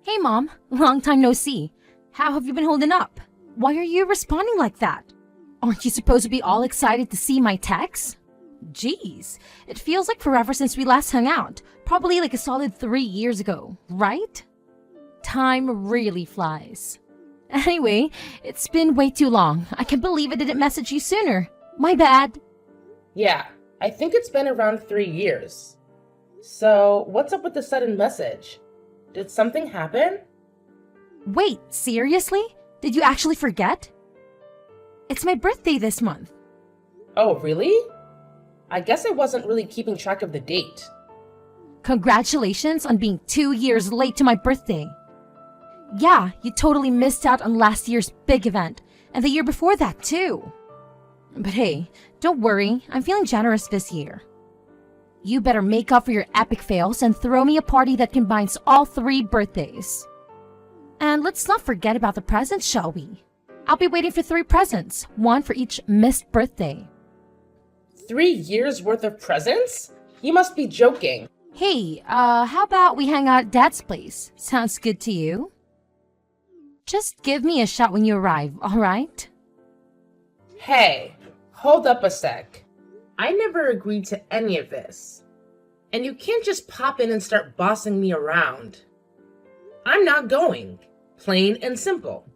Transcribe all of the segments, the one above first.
Hey Mom, long time no see. How have you been holding up? Why are you responding like that? Aren't you supposed to be all excited to see my text? Jeez, it feels like forever since we last hung out. Probably like a solid 3 years ago, right? Time really flies. Anyway, it's been way too long. I can't believe I didn't message you sooner. My bad. Yeah, I think it's been around 3 years. So, what's up with the sudden message? Did something happen? Wait, seriously? Did you actually forget? It's my birthday this month. Oh, really? I guess I wasn't really keeping track of the date. Congratulations on being 2 years late to my birthday. Yeah, you totally missed out on last year's big event, and the year before that too. But hey, don't worry, I'm feeling generous this year. You better make up for your epic fails and throw me a party that combines all 3 birthdays. And let's not forget about the presents, shall we? I'll be waiting for 3 presents, 1 for each missed birthday. 3 years worth of presents? You must be joking. Hey, how about we hang out at Dad's place? Sounds good to you? Just give me a shout when you arrive, alright? Hey, hold up a sec. I never agreed to any of this. And you can't just pop in and start bossing me around. I'm not going. Plain and simple.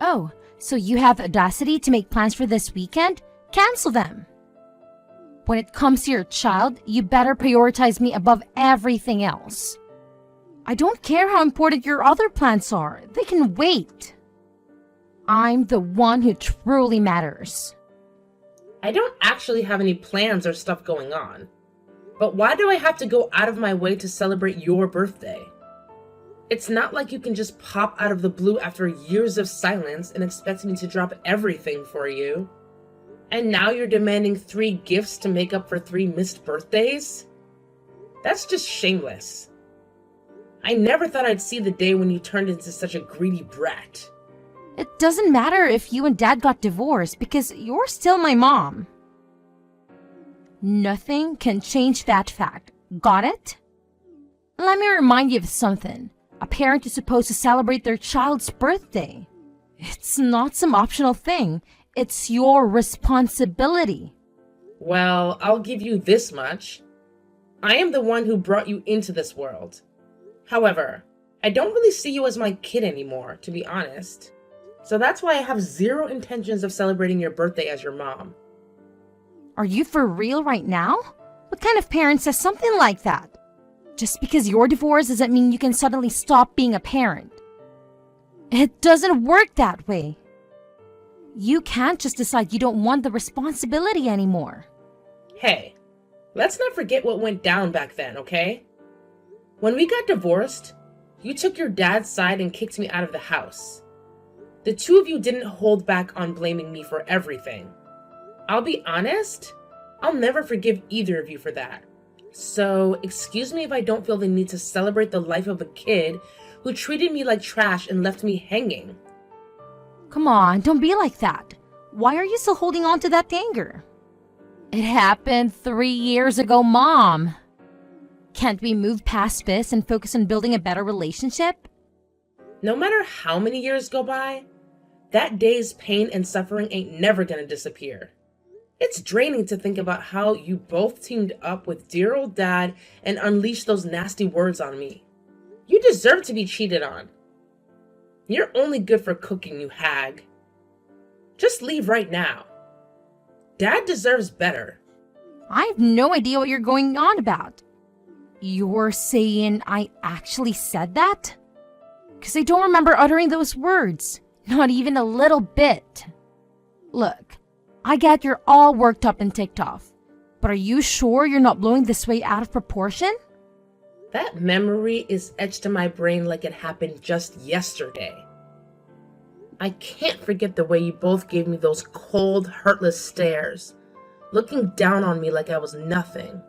Oh, so you have the audacity to make plans for this weekend? Cancel them. When it comes to your child, you better prioritize me above everything else. I don't care how important your other plans are. They can wait. I'm the one who truly matters. I don't actually have any plans or stuff going on. But why do I have to go out of my way to celebrate your birthday? It's not like you can just pop out of the blue after years of silence and expect me to drop everything for you. And now you're demanding 3 gifts to make up for 3 missed birthdays? That's just shameless. I never thought I'd see the day when you turned into such a greedy brat. It doesn't matter if you and Dad got divorced because you're still my mom. Nothing can change that fact. Got it? Let me remind you of something. A parent is supposed to celebrate their child's birthday. It's not some optional thing. It's your responsibility. Well, I'll give you this much. I am the one who brought you into this world. However, I don't really see you as my kid anymore, to be honest. So that's why I have 0 intentions of celebrating your birthday as your mom. Are you for real right now? What kind of parent says something like that? Just because you're divorced doesn't mean you can suddenly stop being a parent. It doesn't work that way. You can't just decide you don't want the responsibility anymore. Hey, let's not forget what went down back then, okay? When we got divorced, you took your dad's side and kicked me out of the house. The 2 of you didn't hold back on blaming me for everything. I'll be honest, I'll never forgive either of you for that. So, excuse me if I don't feel the need to celebrate the life of a kid who treated me like trash and left me hanging. Come on, don't be like that. Why are you still holding on to that anger? It happened 3 years ago, Mom. Can't we move past this and focus on building a better relationship? No matter how many years go by, that day's pain and suffering ain't never gonna disappear. It's draining to think about how you both teamed up with dear old Dad and unleashed those nasty words on me. You deserve to be cheated on. You're only good for cooking, you hag. Just leave right now. Dad deserves better. I have no idea what you're going on about. You're saying I actually said that? Because I don't remember uttering those words. Not even a little bit. Look, I get you're all worked up and ticked off. But are you sure you're not blowing this way out of proportion? That memory is etched to my brain like it happened just yesterday. I can't forget the way you both gave me those cold, hurtless stares, looking down on me like I was nothing.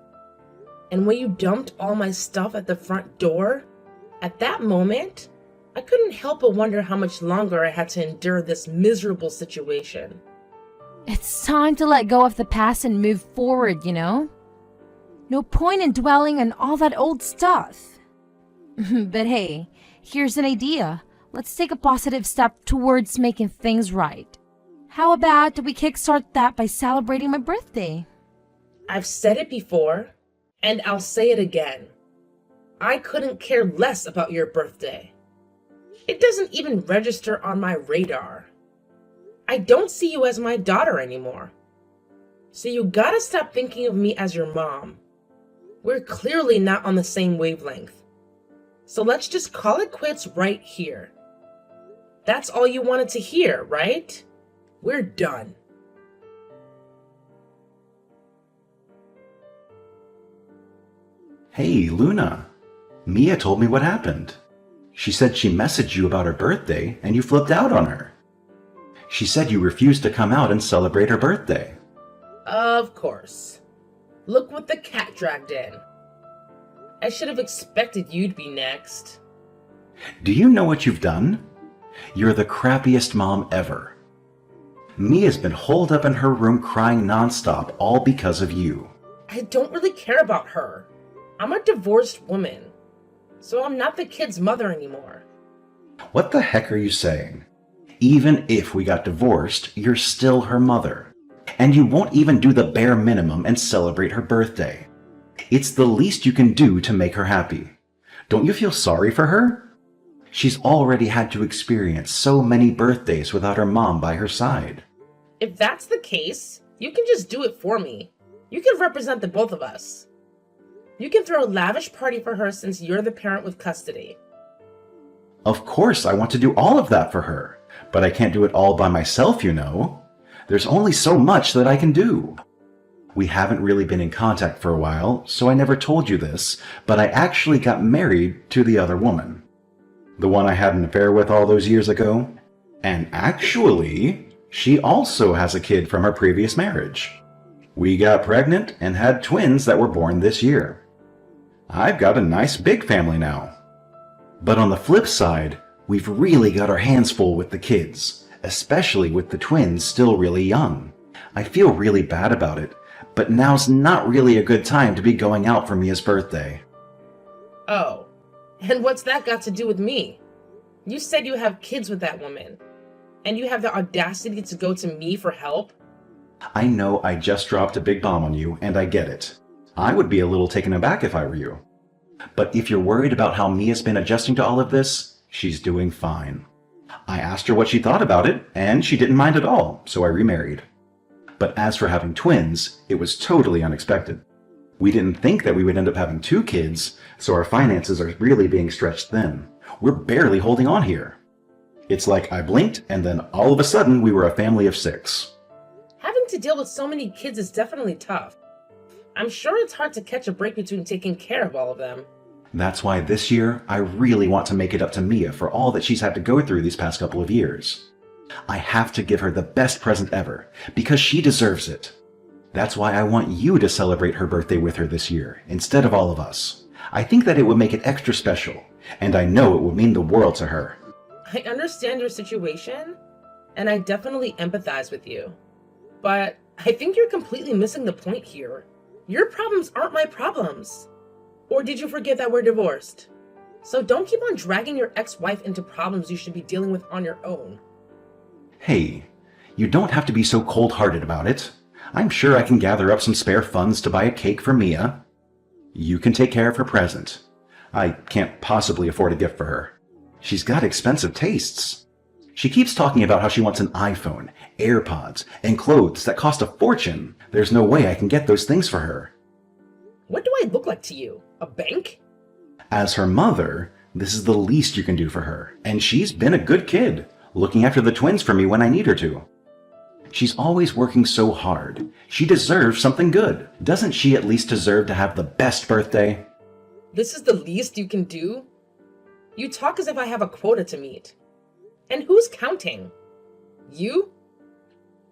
And when you dumped all my stuff at the front door, at that moment, I couldn't help but wonder how much longer I had to endure this miserable situation. It's time to let go of the past and move forward, you know? No point in dwelling on all that old stuff. But hey, here's an idea. Let's take a positive step towards making things right. How about we kickstart that by celebrating my birthday? I've said it before, and I'll say it again. I couldn't care less about your birthday. It doesn't even register on my radar. I don't see you as my daughter anymore. So you gotta stop thinking of me as your mom. We're clearly not on the same wavelength. So let's just call it quits right here. That's all you wanted to hear, right? We're done. Hey, Luna. Mia told me what happened. She said she messaged you about her birthday and you flipped out on her. She said you refused to come out and celebrate her birthday. Of course. Look what the cat dragged in. I should have expected you'd be next. Do you know what you've done? You're the crappiest mom ever. Mia's been holed up in her room crying nonstop, all because of you. I don't really care about her. I'm a divorced woman, so I'm not the kid's mother anymore. What the heck are you saying? Even if we got divorced, you're still her mother. And you won't even do the bare minimum and celebrate her birthday. It's the least you can do to make her happy. Don't you feel sorry for her? She's already had to experience so many birthdays without her mom by her side. If that's the case, you can just do it for me. You can represent the both of us. You can throw a lavish party for her since you're the parent with custody. Of course, I want to do all of that for her, but I can't do it all by myself, you know. There's only so much that I can do. We haven't really been in contact for a while, so I never told you this, but I actually got married to the other woman. The one I had an affair with all those years ago. And actually, she also has a kid from her previous marriage. We got pregnant and had twins that were born this year. I've got a nice big family now. But on the flip side, we've really got our hands full with the kids, especially with the twins still really young. I feel really bad about it, but now's not really a good time to be going out for Mia's birthday. Oh, and what's that got to do with me? You said you have kids with that woman, and you have the audacity to go to me for help? I know I just dropped a big bomb on you, and I get it. I would be a little taken aback if I were you. But if you're worried about how Mia's been adjusting to all of this, she's doing fine. I asked her what she thought about it, and she didn't mind at all, so I remarried. But as for having twins, it was totally unexpected. We didn't think that we would end up having 2 kids, so our finances are really being stretched thin. We're barely holding on here. It's like I blinked, and then all of a sudden we were a family of 6. Having to deal with so many kids is definitely tough. I'm sure it's hard to catch a break between taking care of all of them. That's why this year, I really want to make it up to Mia for all that she's had to go through these past couple of years. I have to give her the best present ever, because she deserves it. That's why I want you to celebrate her birthday with her this year, instead of all of us. I think that it would make it extra special, and I know it would mean the world to her. I understand your situation, and I definitely empathize with you. But I think you're completely missing the point here. Your problems aren't my problems. Or did you forget that we're divorced? So don't keep on dragging your ex-wife into problems you should be dealing with on your own. Hey, you don't have to be so cold-hearted about it. I'm sure I can gather up some spare funds to buy a cake for Mia. You can take care of her present. I can't possibly afford a gift for her. She's got expensive tastes. She keeps talking about how she wants an iPhone, AirPods, and clothes that cost a fortune. There's no way I can get those things for her. What do I look like to you? A bank? As her mother, this is the least you can do for her, and she's been a good kid, looking after the twins for me when I need her to. She's always working so hard. She deserves something good. Doesn't she at least deserve to have the best birthday? This is the least you can do? You talk as if I have a quota to meet. And who's counting? You?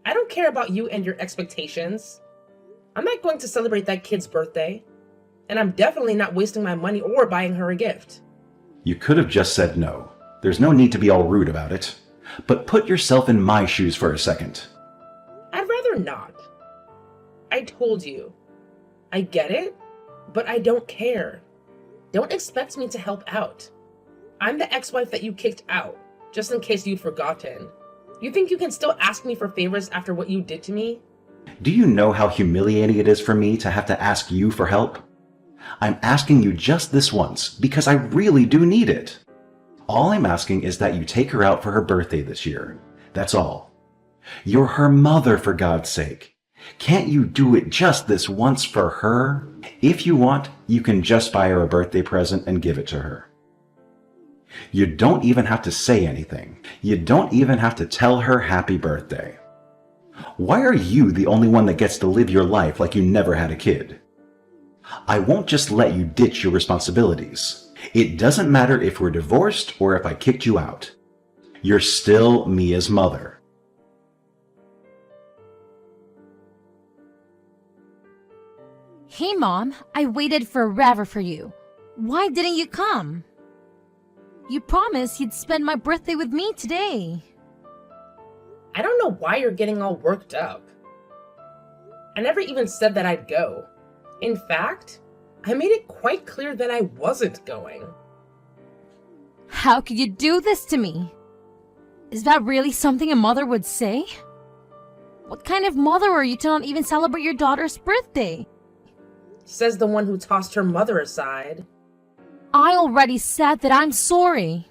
I don't care about you and your expectations. I'm not going to celebrate that kid's birthday. And I'm definitely not wasting my money or buying her a gift. You could have just said no. There's no need to be all rude about it. But put yourself in my shoes for a second. I'd rather not. I told you. I get it, but I don't care. Don't expect me to help out. I'm the ex-wife that you kicked out, just in case you'd forgotten. You think you can still ask me for favors after what you did to me? Do you know how humiliating it is for me to have to ask you for help? I'm asking you just this once because I really do need it. All I'm asking is that you take her out for her birthday this year. That's all. You're her mother, for God's sake. Can't you do it just this once for her? If you want, you can just buy her a birthday present and give it to her. You don't even have to say anything. You don't even have to tell her happy birthday. Why are you the only one that gets to live your life like you never had a kid? I won't just let you ditch your responsibilities. It doesn't matter if we're divorced or if I kicked you out. You're still Mia's mother. Hey, Mom, I waited forever for you. Why didn't you come? You promised you'd spend my birthday with me today. I don't know why you're getting all worked up. I never even said that I'd go. In fact, I made it quite clear that I wasn't going. How could you do this to me? Is that really something a mother would say? What kind of mother are you to not even celebrate your daughter's birthday? Says the one who tossed her mother aside. I already said that I'm sorry.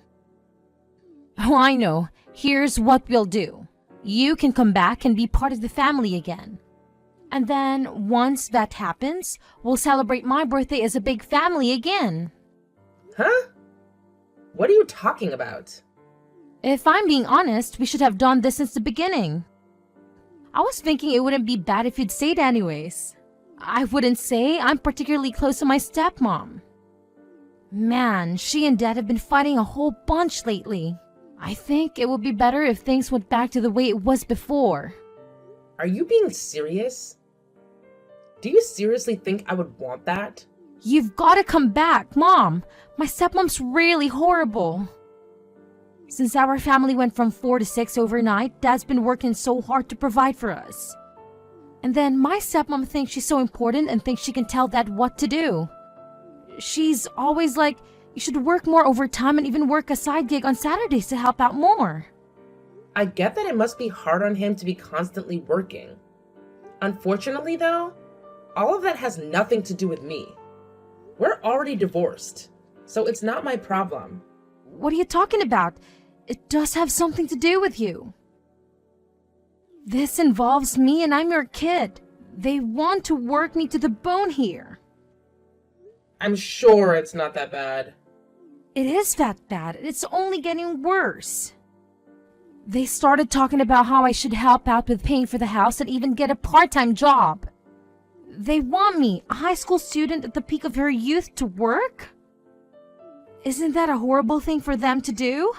Oh, I know. Here's what we'll do. You can come back and be part of the family again. And then, once that happens, we'll celebrate my birthday as a big family again. Huh? What are you talking about? If I'm being honest, we should have done this since the beginning. I was thinking it wouldn't be bad if you'd say it anyways. I wouldn't say I'm particularly close to my stepmom. Man, she and Dad have been fighting a whole bunch lately. I think it would be better if things went back to the way it was before. Are you being serious? Do you seriously think I would want that? You've got to come back, Mom. My stepmom's really horrible. Since our family went from 4 to 6 overnight, Dad's been working so hard to provide for us. And then my stepmom thinks she's so important and thinks she can tell Dad what to do. She's always like, you should work more overtime and even work a side gig on Saturdays to help out more. I get that it must be hard on him to be constantly working. Unfortunately, though, all of that has nothing to do with me. We're already divorced, so it's not my problem. What are you talking about? It does have something to do with you. This involves me and I'm your kid. They want to work me to the bone here. I'm sure it's not that bad. It is that bad. It's only getting worse. They started talking about how I should help out with paying for the house and even get a part-time job. They want me, a high school student at the peak of her youth, to work? Isn't that a horrible thing for them to do?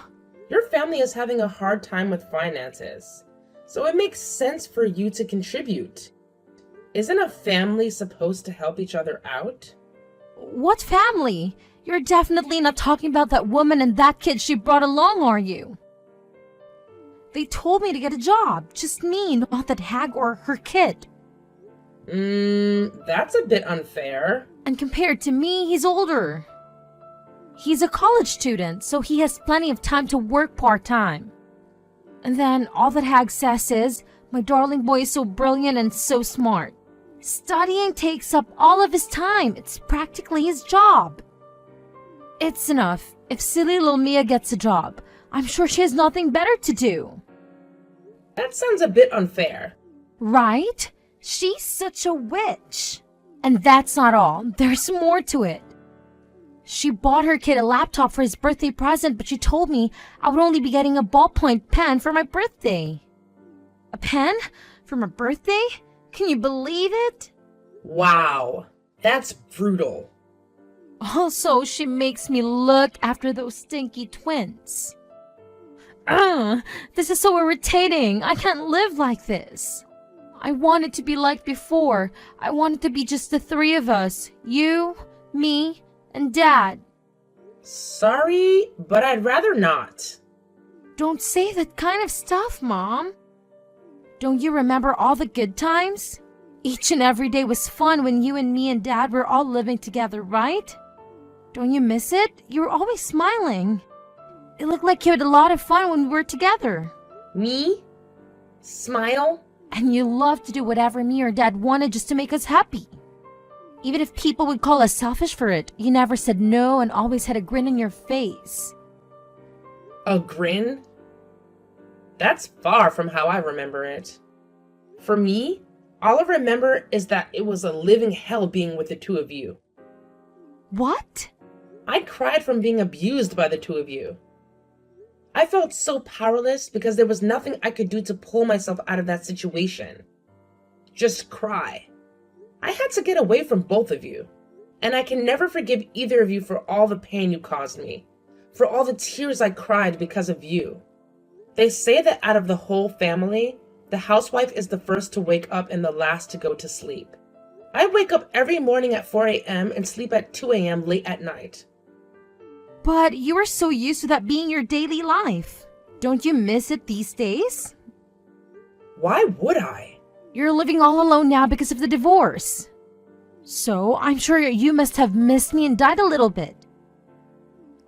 Your family is having a hard time with finances, so it makes sense for you to contribute. Isn't a family supposed to help each other out? What family? You're definitely not talking about that woman and that kid she brought along, are you? They told me to get a job. Just me, not that hag or her kid. That's a bit unfair. And compared to me, he's older. He's a college student, so he has plenty of time to work part-time. And then all that hag says is, my darling boy is so brilliant and so smart. Studying takes up all of his time. It's practically his job. It's enough. If silly little Mia gets a job, I'm sure she has nothing better to do. That sounds a bit unfair. Right? She's such a witch. And that's not all. There's more to it. She bought her kid a laptop for his birthday present, but she told me I would only be getting a ballpoint pen for my birthday. A pen? For my birthday? Can you believe it? Wow, that's brutal. Also, she makes me look after those stinky twins. This is so irritating. I can't live like this. I want it to be like before. I want it to be just the three of us. You, me, and Dad. Sorry, but I'd rather not. Don't say that kind of stuff, Mom. Don't you remember all the good times? Each and every day was fun when you and me and Dad were all living together, right? Don't you miss it? You were always smiling. It looked like you had a lot of fun when we were together. Me? Smile? And you loved to do whatever me or Dad wanted just to make us happy. Even if people would call us selfish for it, you never said no and always had a grin on your face. A grin? That's far from how I remember it. For me, all I remember is that it was a living hell being with the two of you. What? I cried from being abused by the two of you. I felt so powerless because there was nothing I could do to pull myself out of that situation. Just cry. I had to get away from both of you, and I can never forgive either of you for all the pain you caused me, for all the tears I cried because of you. They say that out of the whole family, the housewife is the first to wake up and the last to go to sleep. I wake up every morning at 4 a.m. and sleep at 2 a.m. late at night. But you were so used to that being your daily life. Don't you miss it these days? Why would I? You're living all alone now because of the divorce. So I'm sure you must have missed me and died a little bit.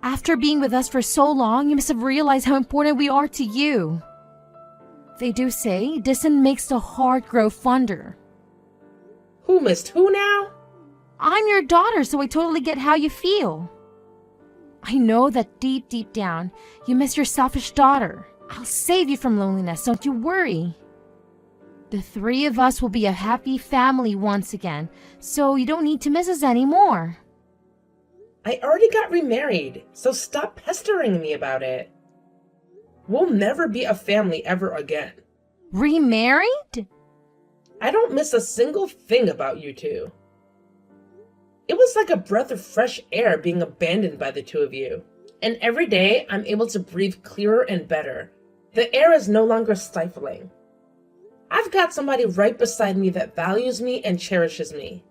After being with us for so long, you must have realized how important we are to you. They do say distance makes the heart grow fonder. Who missed who now? I'm your daughter, so I totally get how you feel. I know that deep, deep down, you miss your selfish daughter. I'll save you from loneliness, don't you worry. The three of us will be a happy family once again, so you don't need to miss us anymore. I already got remarried, so stop pestering me about it. We'll never be a family ever again. Remarried? I don't miss a single thing about you two. It was like a breath of fresh air being abandoned by the two of you. And every day, I'm able to breathe clearer and better. The air is no longer stifling. I've got somebody right beside me that values me and cherishes me.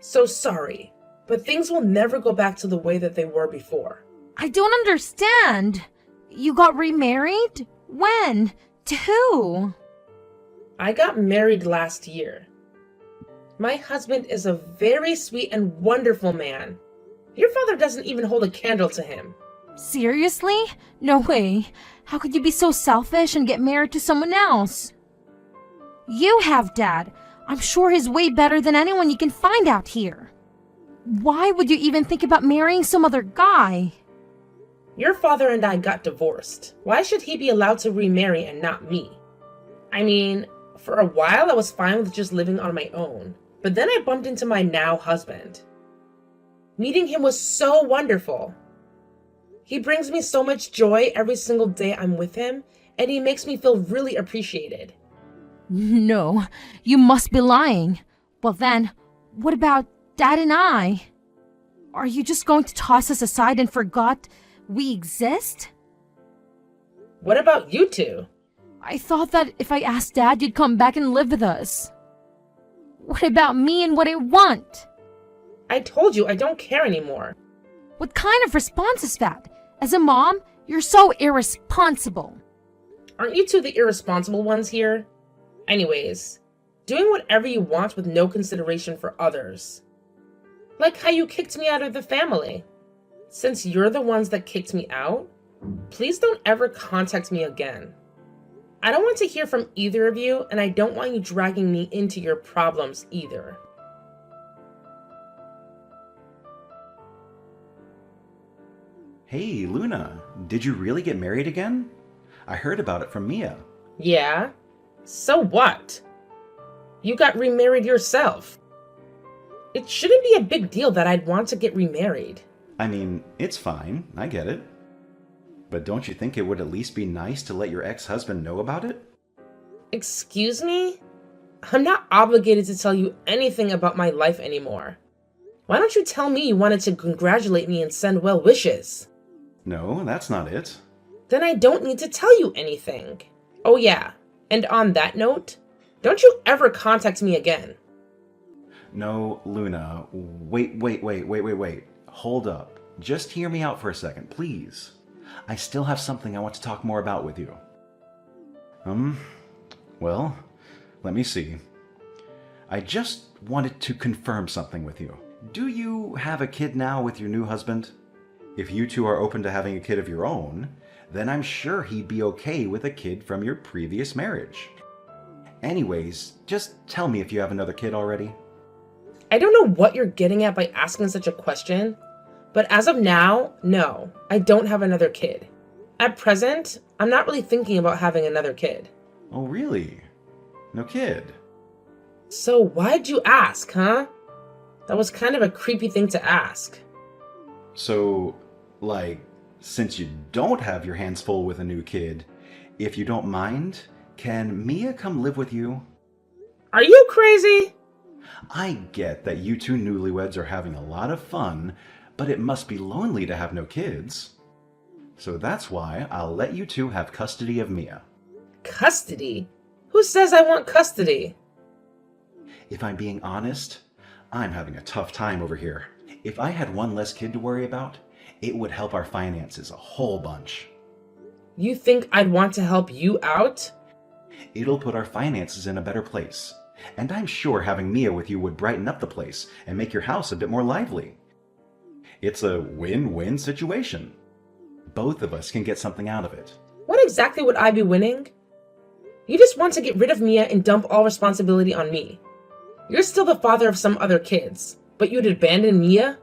So sorry, but things will never go back to the way that they were before. I don't understand. You got remarried? When? To who? I got married last year. My husband is a very sweet and wonderful man. Your father doesn't even hold a candle to him. Seriously? No way. How could you be so selfish and get married to someone else? You have, Dad. I'm sure he's way better than anyone you can find out here. Why would you even think about marrying some other guy? Your father and I got divorced. Why should he be allowed to remarry and not me? I mean, for a while I was fine with just living on my own, but then I bumped into my now husband. Meeting him was so wonderful. He brings me so much joy every single day I'm with him, and he makes me feel really appreciated. No, you must be lying. Well then, what about Dad and I? Are you just going to toss us aside and forgot we exist? What about you two? I thought that if I asked Dad, you'd come back and live with us. What about me and what I want? I told you I don't care anymore. What kind of response is that? As a mom, you're so irresponsible. Aren't you two the irresponsible ones here? Anyways, doing whatever you want with no consideration for others. Like how you kicked me out of the family. Since you're the ones that kicked me out, please don't ever contact me again. I don't want to hear from either of you, and I don't want you dragging me into your problems either. Hey, Luna, did you really get married again? I heard about it from Mia. Yeah? So what? You got remarried yourself. It shouldn't be a big deal that I'd want to get remarried. I mean, it's fine, I get it. But don't you think it would at least be nice to let your ex-husband know about it? Excuse me? I'm not obligated to tell you anything about my life anymore. Why don't you tell me you wanted to congratulate me and send well wishes? No, that's not it. Then I don't need to tell you anything. Oh yeah, and on that note, don't you ever contact me again. No, Luna, wait. Hold up. Just hear me out for a second, please. I still have something I want to talk more about with you. Well, let me see. I just wanted to confirm something with you. Do you have a kid now with your new husband? If you two are open to having a kid of your own, then I'm sure he'd be okay with a kid from your previous marriage. Anyways, just tell me if you have another kid already. I don't know what you're getting at by asking such a question, but as of now, no, I don't have another kid. At present, I'm not really thinking about having another kid. Oh, really? No kid? So why'd you ask, huh? That was kind of a creepy thing to ask. So, since you don't have your hands full with a new kid, if you don't mind, can Mia come live with you? Are you crazy? I get that you two newlyweds are having a lot of fun, but it must be lonely to have no kids. So that's why I'll let you two have custody of Mia. Custody? Who says I want custody? If I'm being honest, I'm having a tough time over here. If I had one less kid to worry about, it would help our finances a whole bunch. You think I'd want to help you out? It'll put our finances in a better place. And I'm sure having Mia with you would brighten up the place and make your house a bit more lively. It's a win-win situation. Both of us can get something out of it. What exactly would I be winning? You just want to get rid of Mia and dump all responsibility on me. You're still the father of some other kids, but you'd abandon Mia?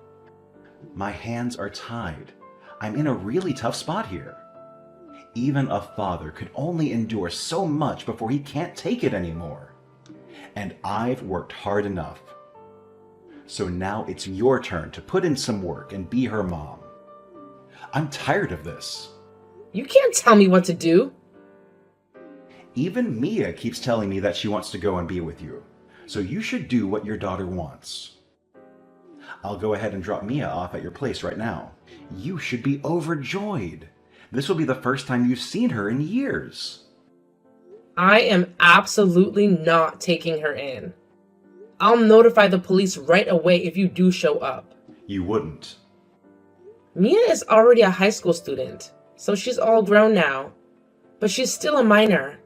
My hands are tied. I'm in a really tough spot here. Even a father could only endure so much before he can't take it anymore. And I've worked hard enough. So now it's your turn to put in some work and be her mom. I'm tired of this. You can't tell me what to do. Even Mia keeps telling me that she wants to go and be with you. So you should do what your daughter wants. I'll go ahead and drop Mia off at your place right now. You should be overjoyed. This will be the first time you've seen her in years. I am absolutely not taking her in. I'll notify the police right away if you do show up. You wouldn't. Mia is already a high school student, so she's all grown now. But she's still a minor.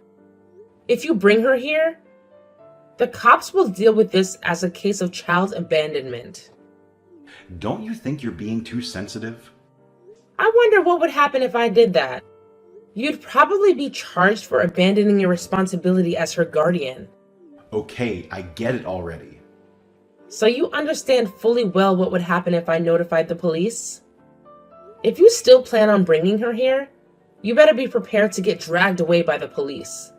If you bring her here, the cops will deal with this as a case of child abandonment. Don't you think you're being too sensitive? I wonder what would happen if I did that. You'd probably be charged for abandoning your responsibility as her guardian. Okay, I get it already. So you understand fully well what would happen if I notified the police? If you still plan on bringing her here, you better be prepared to get dragged away by the police.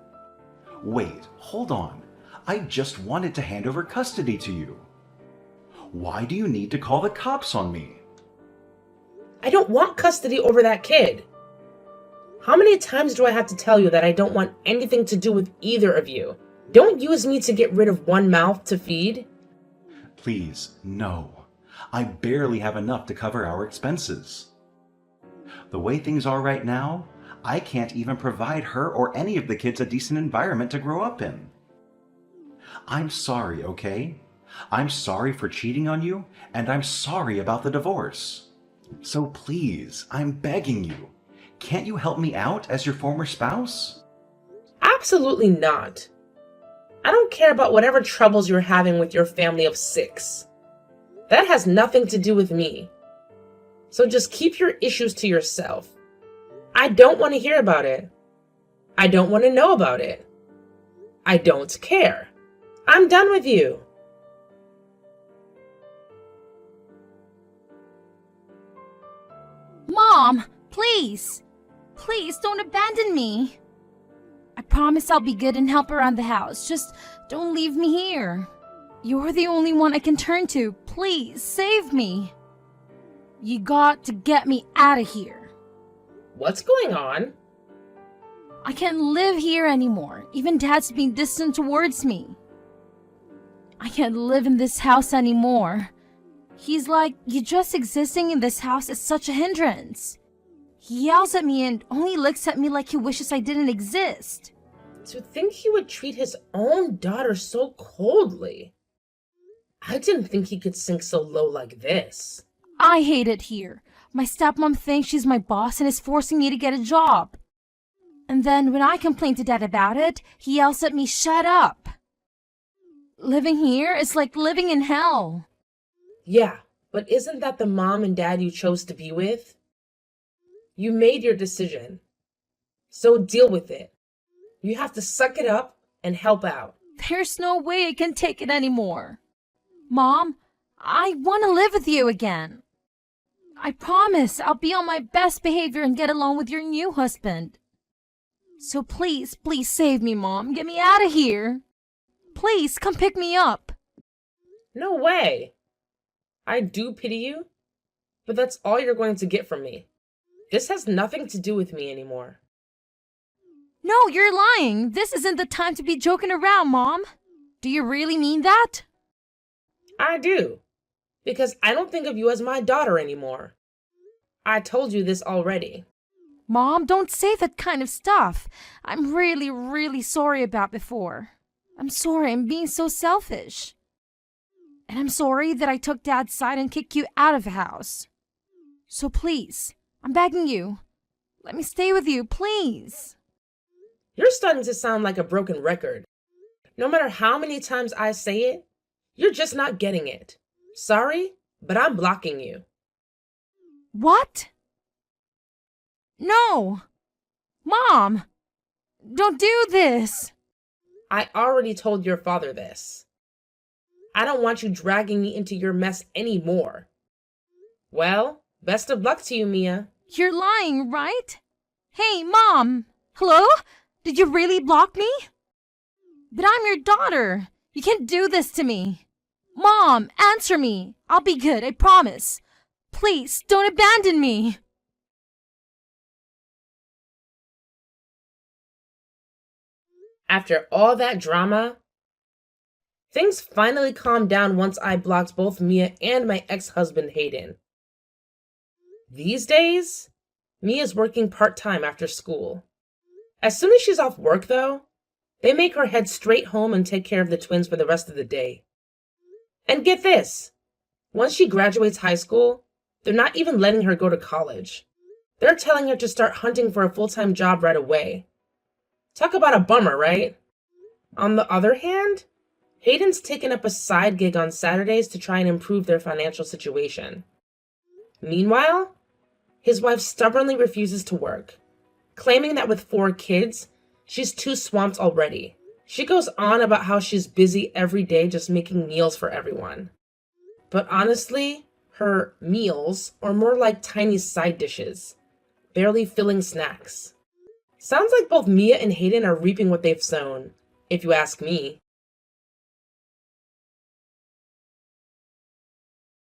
Wait, hold on. I just wanted to hand over custody to you. Why do you need to call the cops on me? I don't want custody over that kid. How many times do I have to tell you that I don't want anything to do with either of you? Don't use me to get rid of one mouth to feed. Please, no. I barely have enough to cover our expenses. The way things are right now, I can't even provide her or any of the kids a decent environment to grow up in. I'm sorry, okay? I'm sorry for cheating on you, and I'm sorry about the divorce. So please, I'm begging you, can't you help me out as your former spouse? Absolutely not. I don't care about whatever troubles you're having with your family of 6. That has nothing to do with me. So just keep your issues to yourself. I don't want to hear about it. I don't want to know about it. I don't care. I'm done with you. Mom, please. Please don't abandon me. I promise I'll be good and help around the house. Just don't leave me here. You're the only one I can turn to. Please, save me. You got to get me out of here. What's going on? I can't live here anymore. Even Dad's being distant towards me. I can't live in this house anymore. He's like, you just existing in this house is such a hindrance. He yells at me and only looks at me like he wishes I didn't exist. To think he would treat his own daughter so coldly. I didn't think he could sink so low like this. I hate it here. My stepmom thinks she's my boss and is forcing me to get a job. And then when I complain to Dad about it, he yells at me, shut up. Living here is like living in hell. Yeah, but isn't that the mom and dad you chose to be with? You made your decision, so deal with it. You have to suck it up and help out. There's no way I can take it anymore. Mom, I want to live with you again. I promise I'll be on my best behavior and get along with your new husband. So please, please save me, Mom. Get me out of here. Please, come pick me up. No way. I do pity you, but that's all you're going to get from me. This has nothing to do with me anymore. No, you're lying. This isn't the time to be joking around, Mom. Do you really mean that? I do, because I don't think of you as my daughter anymore. I told you this already. Mom, don't say that kind of stuff. I'm really, really sorry about before. I'm sorry I'm being so selfish. And I'm sorry that I took Dad's side and kicked you out of the house. So please, I'm begging you, let me stay with you, please. You're starting to sound like a broken record. No matter how many times I say it, you're just not getting it. Sorry, but I'm blocking you. What? No! Mom! Don't do this! I already told your father this. I don't want you dragging me into your mess anymore. Well, best of luck to you, Mia. You're lying, right? Hey, Mom! Hello? Did you really block me? But I'm your daughter. You can't do this to me. Mom, answer me. I'll be good, I promise. Please, don't abandon me. After all that drama, things finally calmed down once I blocked both Mia and my ex-husband Hayden. These days, Mia's working part-time after school. As soon as she's off work, though, they make her head straight home and take care of the twins for the rest of the day. And get this, once she graduates high school, they're not even letting her go to college. They're telling her to start hunting for a full-time job right away. Talk about a bummer, right? On the other hand, Hayden's taken up a side gig on Saturdays to try and improve their financial situation. Meanwhile, his wife stubbornly refuses to work, claiming that with 4 kids, she's too swamped already. She goes on about how she's busy every day just making meals for everyone. But honestly, her meals are more like tiny side dishes, barely filling snacks. Sounds like both Mia and Hayden are reaping what they've sown, if you ask me.